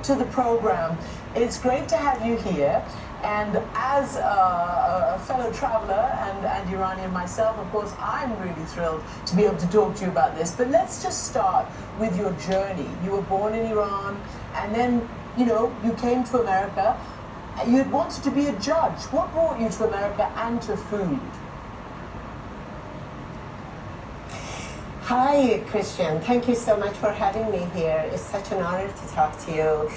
to the program. It's great to have you here. And as a fellow traveler and Iranian myself, of course, I'm really thrilled to be able to talk to you about this. But let's just start with your journey. You were born in Iran, and then, you know, you came to America. You had wanted to be a judge. What brought you to America and to food? Hi, Christian. Thank you so much for having me here. It's such an honor to talk to you.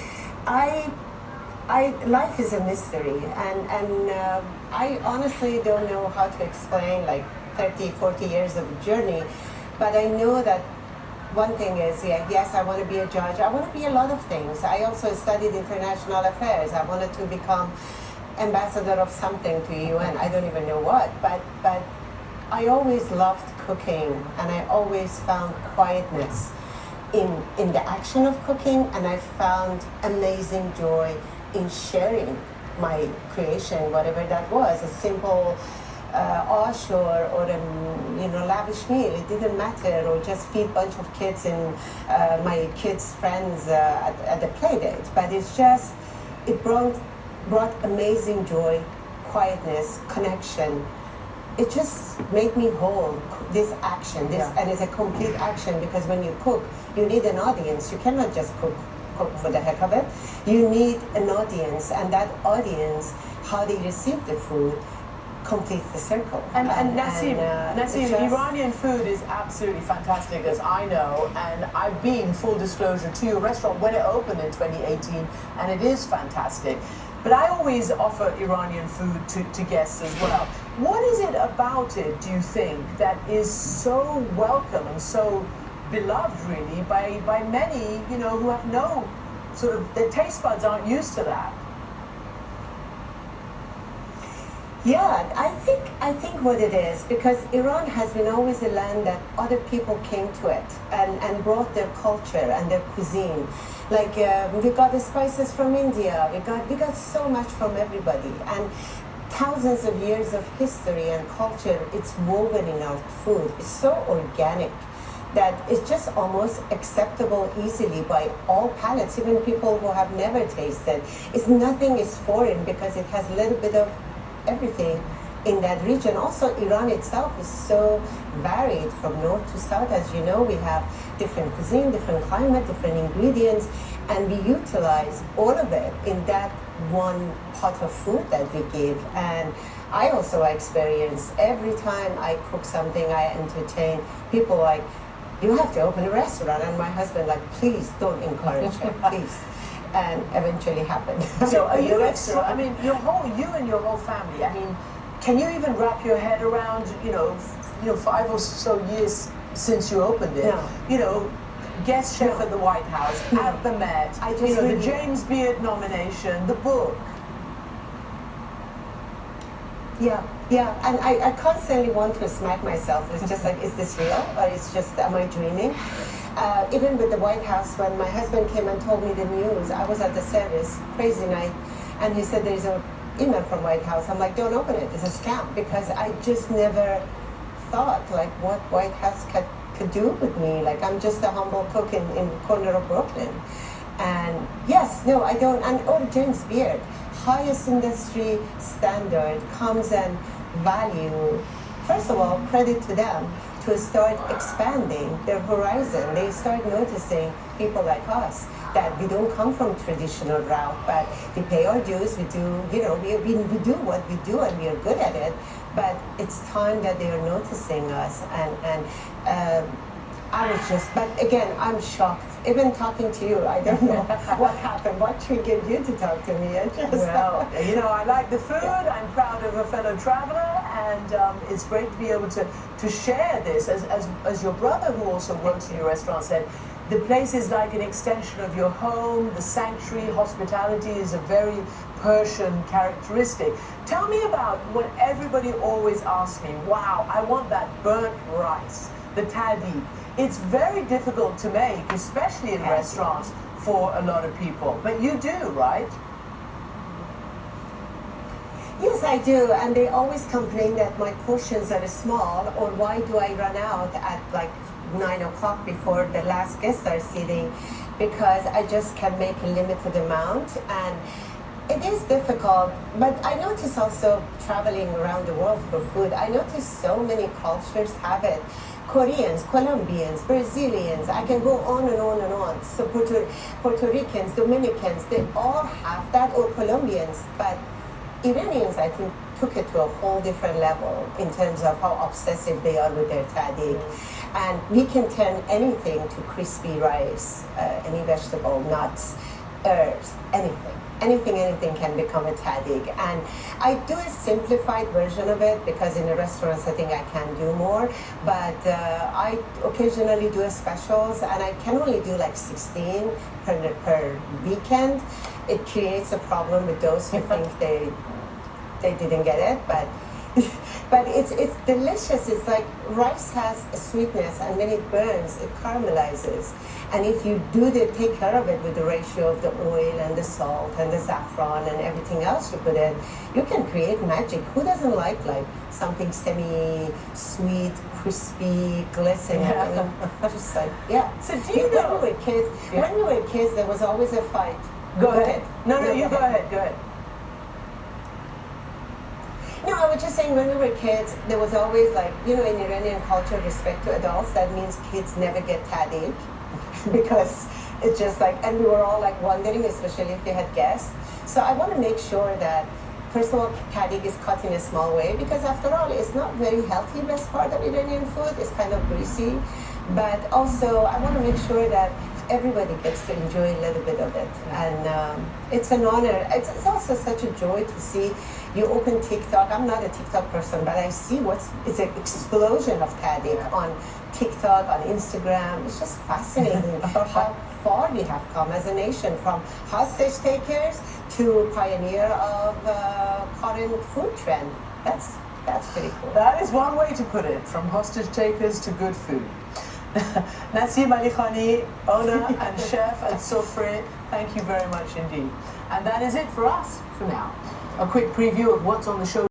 Life is a mystery, and I honestly don't know how to explain like 30, 40 years of journey, but I know that one thing is, yes, I want to be a judge. I want to be a lot of things. I also studied international affairs. I wanted to become ambassador of something to UN. I don't even know what, but I always loved cooking, and I always found quietness in the action of cooking, and I found amazing joy in sharing my creation, whatever that was, a simple ash or a lavish meal. It didn't matter, or just feed a bunch of kids and my kids' friends at the play date. But it's just, it brought amazing joy, quietness, connection. It just made me whole. This action, and it's a complete action, because when you cook, you need an audience. You cannot just cook for the heck of it. You need an audience, and that audience, how they receive the food, completes the circle. And Nasim, Iranian food is absolutely fantastic, as I know, and I've been, full disclosure, to your restaurant when it opened in 2018, and it is fantastic. But I always offer Iranian food to guests as well. What is it about it, do you think, that is so welcome and so beloved, really, by many, you know, who have no sort of, their taste buds aren't used to that? Yeah, I think what it is, because Iran has been always a land that other people came to it and brought their culture and their cuisine. Like we got the spices from India, we got so much from everybody, and thousands of years of history and culture, it's woven in our food. It's so organic that it's just almost acceptable easily by all palates, even people who have never tasted. Nothing is foreign, because it has a little bit of everything in that region. Also, Iran itself is so varied from north to south. As you know, we have different cuisine, different climate, different ingredients, and we utilize all of it in that one pot of food that we give. And I also experience, every time I cook something, I entertain people like, you have to open a restaurant, and my husband like, please don't encourage it, please. And eventually happened. So are you, I mean, you and your whole family, I mean, can you even wrap your head around, you know, 5 or so years since you opened it, you know, guest chef at the White House, at the Met, the James Beard nomination, the book. Yeah, and I constantly want to smack myself. It's just like, is this real, or it's just, am I dreaming? Even with the White House, when my husband came and told me the news, I was at the service, crazy night, and he said, there's an email from White House. I'm like, don't open it, it's a scam, because I just never thought like what White House could do with me. Like, I'm just a humble cook in the corner of Brooklyn. And yes, no, I don't, and James Beard, highest industry standard, comes and value, first of all, credit to them, to start expanding their horizon. They start noticing people like us, that we don't come from traditional route, but we pay our dues, we do, you know, we do what we do, and we are good at it, but it's time that they are noticing us, and I was just, but again, I'm shocked. Even talking to you, I don't know what happened, what triggered you to talk to me. Well, you know, I like the food, I'm proud of a fellow traveler, and it's great to be able to share this. As your brother, who also works in your restaurant, said, the place is like an extension of your home, the sanctuary, hospitality is a very Persian characteristic. Tell me about what everybody always asks me, wow, I want that burnt rice, the tadi. It's very difficult to make, especially in restaurants, for a lot of people. But you do, right? Yes, I do. And they always complain that my portions are small, or why do I run out at like 9 o'clock before the last guests are sitting, because I just can make a limited amount. And it is difficult, but I notice also traveling around the world for food, I notice so many cultures have it. Koreans, Colombians, Brazilians, I can go on and on and on. So Puerto Ricans, Dominicans, they all have that, or Colombians, but Iranians, I think, took it to a whole different level in terms of how obsessive they are with their tahdig. And we can turn anything to crispy rice, any vegetable, nuts, herbs, anything. Anything can become a tahdig. And I do a simplified version of it because in a restaurant setting I can do more, but I occasionally do specials, and I can only do like 16 per weekend. It creates a problem with those who think they didn't get it, but it's delicious. It's like rice has a sweetness, and when it burns, it caramelizes. And if you take care of it with the ratio of the oil and the salt and the saffron and everything else you put in, you can create magic. Who doesn't like something semi-sweet, crispy, glistening? Yeah. Just like, yeah. So do you know? When we were kids, there was always a fight. Go ahead. No, you go ahead. Go ahead. No, I was just saying, when we were kids, there was always in Iranian culture, respect to adults. That means kids never get tahdig because it's just and we were all wondering, especially if they had guests. So I want to make sure that, first of all, tahdig is cut in a small way, because after all, it's not very healthy. Best part of Iranian food is kind of greasy. But also, I want to make sure that everybody gets to enjoy a little bit of it. And it's an honor. It's also such a joy to see you open TikTok. I'm not a TikTok person, but I see it's an explosion of tahdig on TikTok, on Instagram. It's just fascinating how far we have come as a nation, from hostage takers to pioneer of current food trend. That's pretty cool. That is one way to put it, from hostage takers to good food. Nasim Alikhani, owner and chef at Sofreh, thank you very much indeed. And that is it for us for now. A quick preview of what's on the show